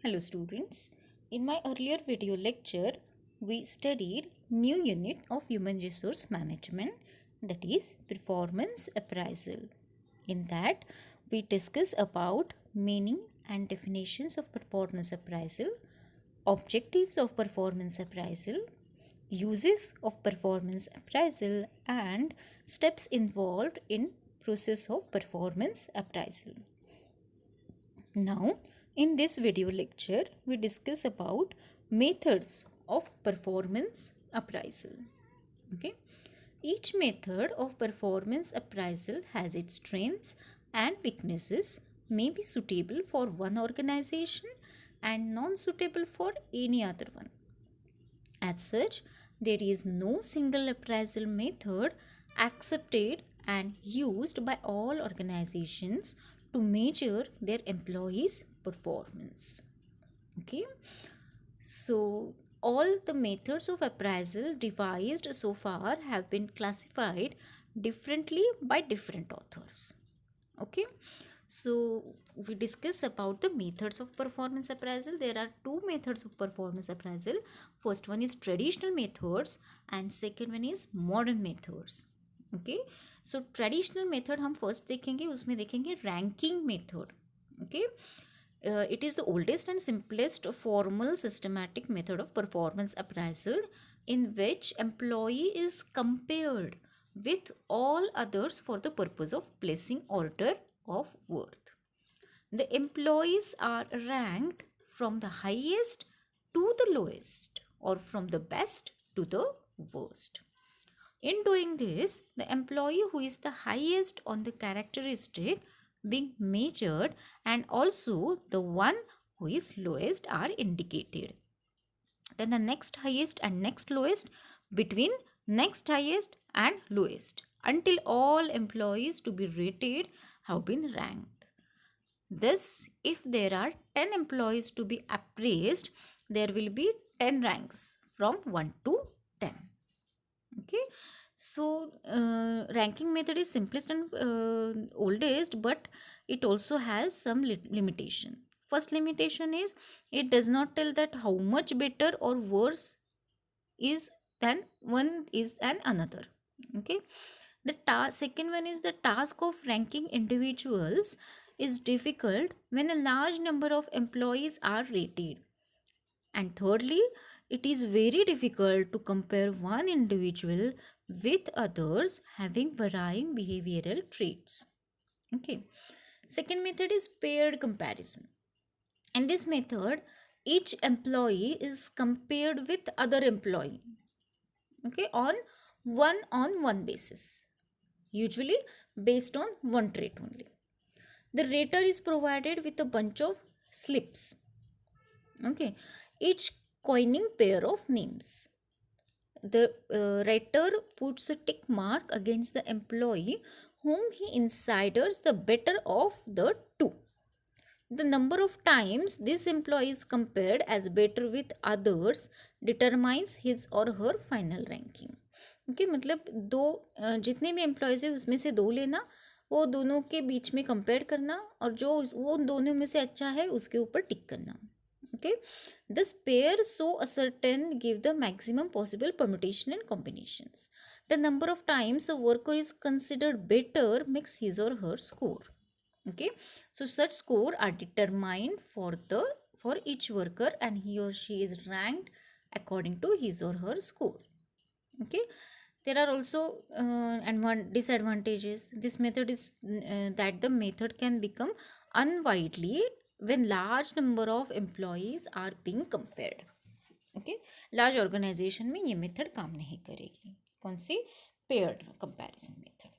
Hello students, in my earlier video lecture, we studied new unit of human resource management, that is performance appraisal. In that, we discuss about meaning and definitions of performance appraisal, objectives of performance appraisal, uses of performance appraisal and steps involved in process of performance appraisal. Now, in this video lecture, we discuss about methods of performance appraisal. Okay. Each method of performance appraisal has its strengths and weaknesses, may be suitable for one organization and non-suitable for any other one. As such, there is no single appraisal method accepted and used by all organizations to measure their employees' performance. Okay, so all the methods of appraisal devised so far have been classified differently by different authors. Okay, so we discuss about the methods of performance appraisal. There are two methods of performance appraisal. First one is traditional methods and second one is modern methods. Okay, so traditional method हम first देखेंगे, उसमें देखेंगे ranking method. Okay, it is the oldest and simplest formal systematic method of performance appraisal in which employee is compared with all others for the purpose of placing order of worth. The employees are ranked from the highest to the lowest or from the best to the worst. In doing this, the employee who is the highest on the characteristic being measured and also the one who is lowest are indicated. Then the next highest and next lowest, between next highest and lowest, until all employees to be rated have been ranked. Thus, if there are 10 employees to be appraised, there will be 10 ranks from 1 to 10. Okay, so ranking method is simplest and oldest, but it also has some limitation. First limitation is it does not tell that how much better or worse is than one is than another. Okay, the second one is the task of ranking individuals is difficult when a large number of employees are rated. And thirdly, it is very difficult to compare one individual with others having varying behavioral traits. Okay. Second method is paired comparison. In this method, each employee is compared with other employee. Okay, on one basis. Usually based on one trait only. The rater is provided with a bunch of slips. Okay, each coining pair of names. The writer puts a tick mark against the employee whom he insiders the better of the two. The number of times this employee is compared as better with others determines his or her final ranking. Okay, मतलब दो जितने भी employees है उसमें से दो लेना, वो दोनों के बीच में कंपेयर करना और जो वो दोनों में से अच्छा है उसके ऊपर टिक करना. Okay, this pair so ascertain give the maximum possible permutation and combinations. The number of times a worker is considered better makes his or her score. Okay, so such score are determined for each worker and he or she is ranked according to his or her score. Okay, there are also and one disadvantages. This method is that the method can become unwidely when large number of employees are being compared. Okay, large organization में ये method काम नहीं करेगी. कौन सी? Paired comparison method.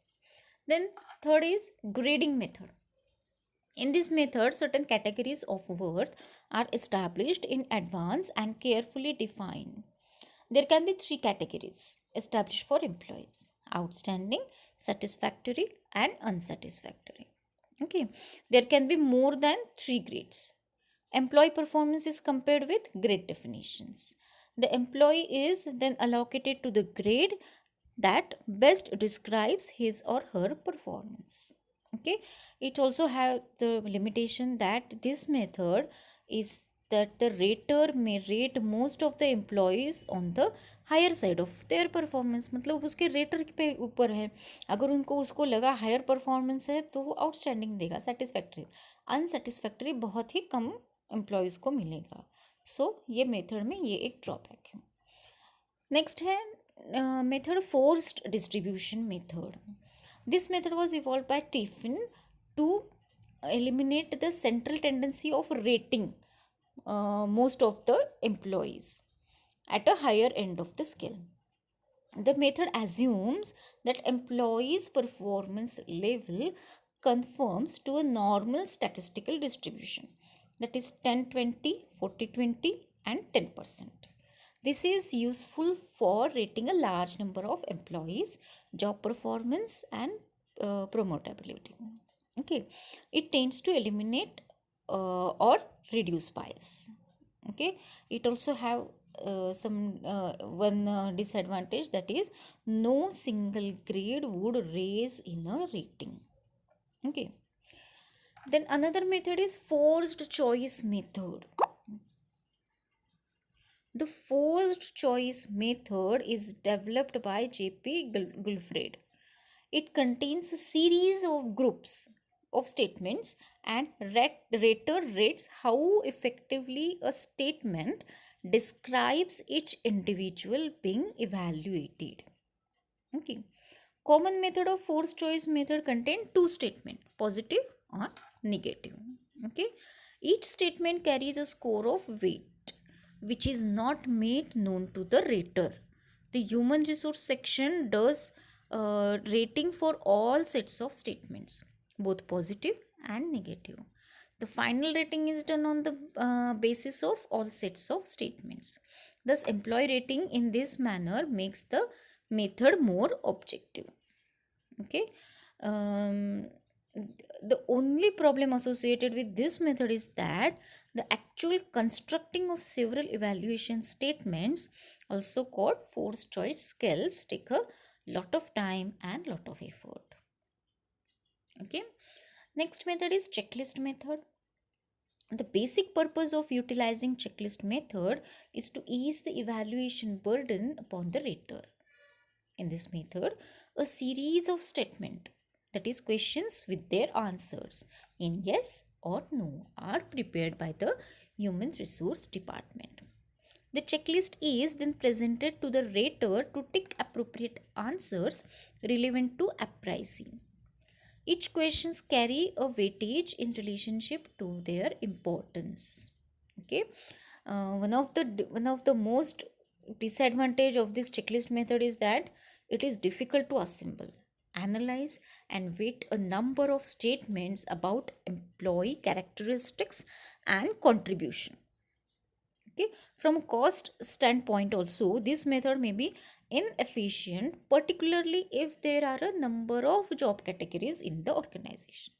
Then third is grading method. In this method, certain categories of worth are established in advance and carefully defined. There can be three categories established for employees: outstanding, satisfactory, and unsatisfactory. Okay, there can be more than three grades. Employee performance is compared with grade definitions. The employee is then allocated to the grade that best describes his or her performance. Okay, it also have the limitation that this method is that the rater may rate most of the employees on the higher side of their performance, मतलब उसके rater पे ऊपर है। अगर उनको उसको लगा higher performance है तो वो आउटस्टैंडिंग देगा, सेटिस्फैक्ट्री। अनसेटिस्फैक्ट्री बहुत ही कम एम्प्लॉयज़ को मिलेगा। सो ये मेथड में ये एक ड्रॉबैक है। नेक्स्ट है method forced distribution method. This method was evolve by Tiffin to eliminate the central tendency of rating most of the employees at a higher end of the scale. The method assumes that employees' performance level conforms to a normal statistical distribution, that is 10-20, 40-20, and 10%. This is useful for rating a large number of employees, job performance, and promotability. Okay, it tends to eliminate or reduce bias. Okay, it also have some one disadvantage, that is no single grade would raise in a rating. Okay, then another method is forced choice method. The forced choice method is developed by J.P. Gulfried. It contains a series of groups of statements, and rater rates how effectively a statement describes each individual being evaluated. Okay. Common method of forced choice method contain two statements, positive or negative. Okay. Each statement carries a score of weight which is not made known to the rater. The human resource section does rating for all sets of statements, both positive and negative. The final rating is done on the basis of all sets of statements. Thus, employee rating in this manner makes the method more objective. Okay. Um, the only problem associated with this method is that the actual constructing of several evaluation statements, also called forced choice skills, take a lot of time and lot of effort. Okay. Next method is checklist method. The basic purpose of utilizing checklist method is to ease the evaluation burden upon the rater. In this method, a series of statement, that is questions with their answers in yes or no, are prepared by the human resource department. The checklist is then presented to the rater to tick appropriate answers relevant to appraising. Each questions carry a weightage in relationship to their importance. Okay, one of the most disadvantage of this checklist method is that it is difficult to assemble, analyze, and weight a number of statements about employee characteristics and contribution. Okay, from cost standpoint also, this method may be inefficient, particularly if there are a number of job categories in the organization,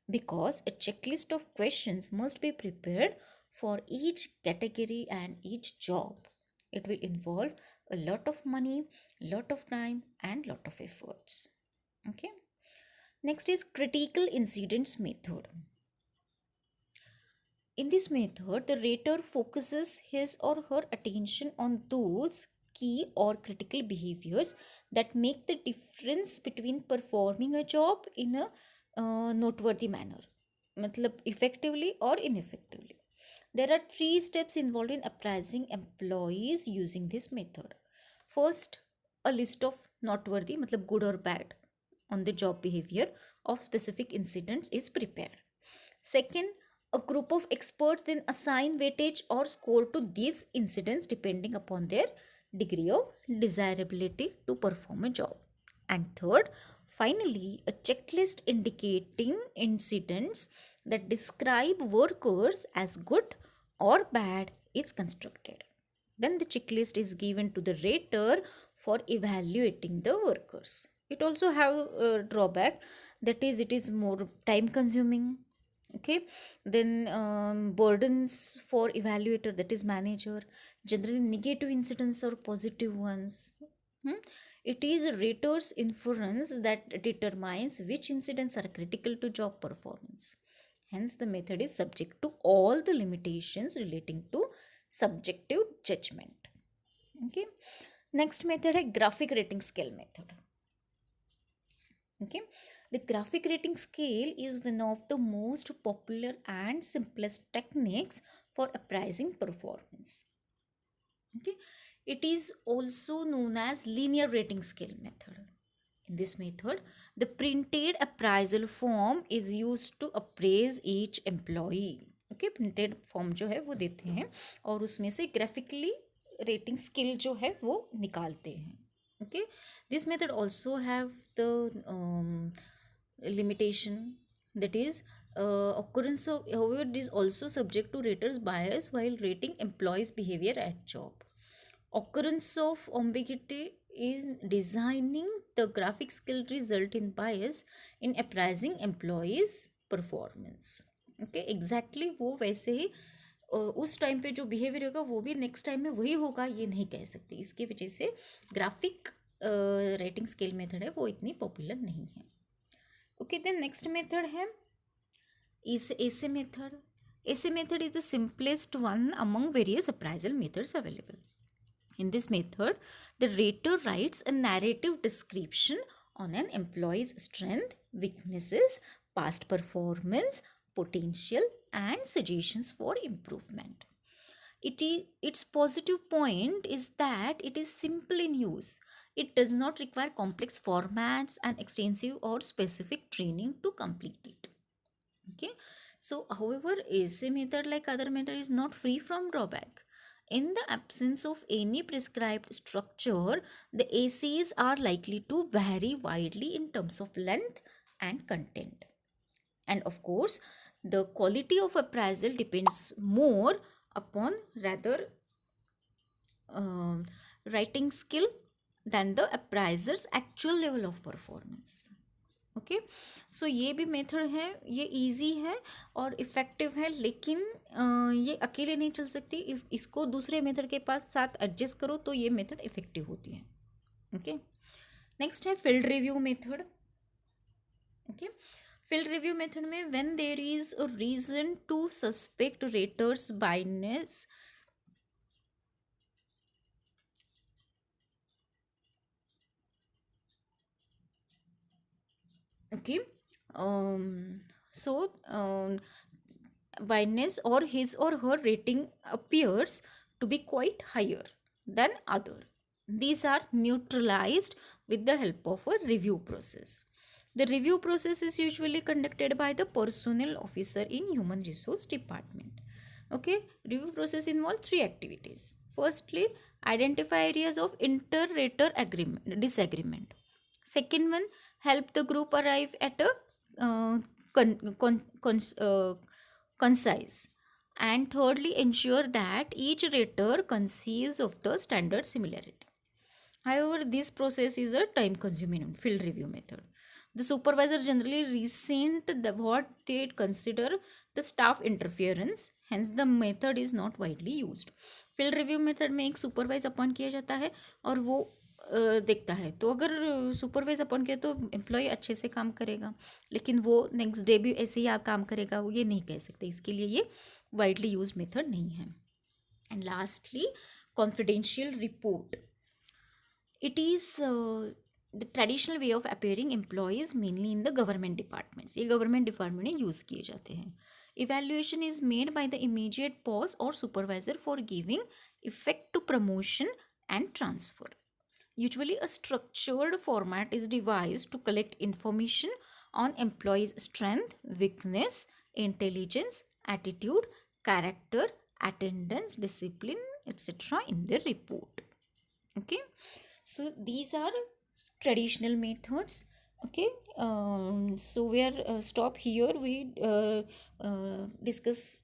because a checklist of questions must be prepared for each category and each job. It will involve a lot of money, lot of time, and lot of efforts. Okay, next is critical incidents method. In this method, the rater focuses his or her attention on those key or critical behaviors that make the difference between performing a job in a noteworthy manner, matlab effectively or ineffectively. There are three steps involved in appraising employees using this method. First, a list of noteworthy, matlab good or bad, on the job behavior of specific incidents is prepared. Second, a group of experts then assign weightage or score to these incidents depending upon their degree of desirability to perform a job. And third, finally, a checklist indicating incidents that describe workers as good or bad is constructed. Then the checklist is given to the rater for evaluating the workers. It also have a drawback, that is it is more time consuming. Okay, then burdens for evaluator, that is manager, generally negative incidents or positive ones. Hmm? It is a rater's inference that determines which incidents are critical to job performance Hence, the method is subject to all the limitations relating to subjective judgment. Okay. Next method है graphic rating scale method. Okay. The graphic rating scale is one of the most popular and simplest techniques for appraising performance. Okay. It is also known as linear rating scale method. In this method, the printed appraisal form is used to appraise each employee. Okay, printed form जो है वो देते हैं और उसमें से graphically rating skill जो है वो निकालते हैं. Okay, this method also have the limitation, that is occurrence of, however, it is also subject to raters bias while rating employees behavior at job. Occurrence of ambiguity in designing the graphic skill result in bias in appraising employees performance. Okay, exactly वो वैसे ही उस time पे जो behaviour होगा वो भी next time में वही होगा ये नहीं कह सकते. इसकी वजह से ग्राफिक रेटिंग स्केल मेथड है वो इतनी पॉपुलर नहीं है. ओके, देन नेक्स्ट मेथड है ऐसे मेथड. ऐसे method is the simplest one among various appraisal methods available. In this method, the rater writes a narrative description on an employee's strength, weaknesses, past performance, potential, and suggestions for improvement. Its positive point is that it is simple in use. It does not require complex formats and extensive or specific training to complete it. Okay, so however, AC method, like other method, is not free from drawback. In the absence of any prescribed structure, the ACs are likely to vary widely in terms of length and content. And of course, the quality of appraisal depends more upon rather writing skill than the appraiser's actual level of performance. Okay, so ये भी method है, ये easy है और effective है, लेकिन ये अकेले नहीं चल सकती. इसको दूसरे मेथड के पास साथ एडजस्ट करो तो ये मेथड इफ़ेक्टिव होती है. ओके, नेक्स्ट है field review method. Okay, field review method में when there is a reason to suspect raters biasness, okay, so biasness or his or her rating appears to be quite higher than other. These are neutralized with the help of a review process. The review process is usually conducted by the personnel officer in human resource department. Okay, review process involves three activities. Firstly, identify areas of inter-rater disagreement. Second one, help the group arrive at a concise. And thirdly, ensure that each rater conceives of the standard similarity. However, this process is a time-consuming field review method. The supervisor generally resent what they consider the staff interference. Hence, the method is not widely used. Field review method में एक supervise appoint किया जाता है और वो देखता है. तो अगर सुपरवाइज अपॉइंट किया तो एम्प्लॉय अच्छे से काम करेगा, लेकिन वो नेक्स्ट डे भी ऐसे ही आप काम करेगा वो ये नहीं कह सकते. इसके लिए ये वाइडली यूज मेथड नहीं है. And lastly, confidential report. It is the traditional way of appearing employees mainly in the government departments. ये गवर्नमेंट डिपार्टमेंट में यूज़ किए जाते हैं. Evaluation is made by the immediate boss or supervisor for giving effect to promotion and transfer. Usually, a structured format is devised to collect information on employees' strength, weakness, intelligence, attitude, character, attendance, discipline, etc. in the report. Okay, so these are traditional methods. Okay, so we are stop here. We discuss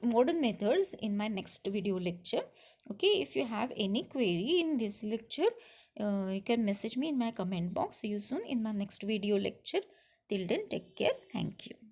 modern methods in my next video lecture. Okay, if you have any query in this lecture, you can message me in my comment box. See you soon in my next video lecture. Till then, take care. Thank you.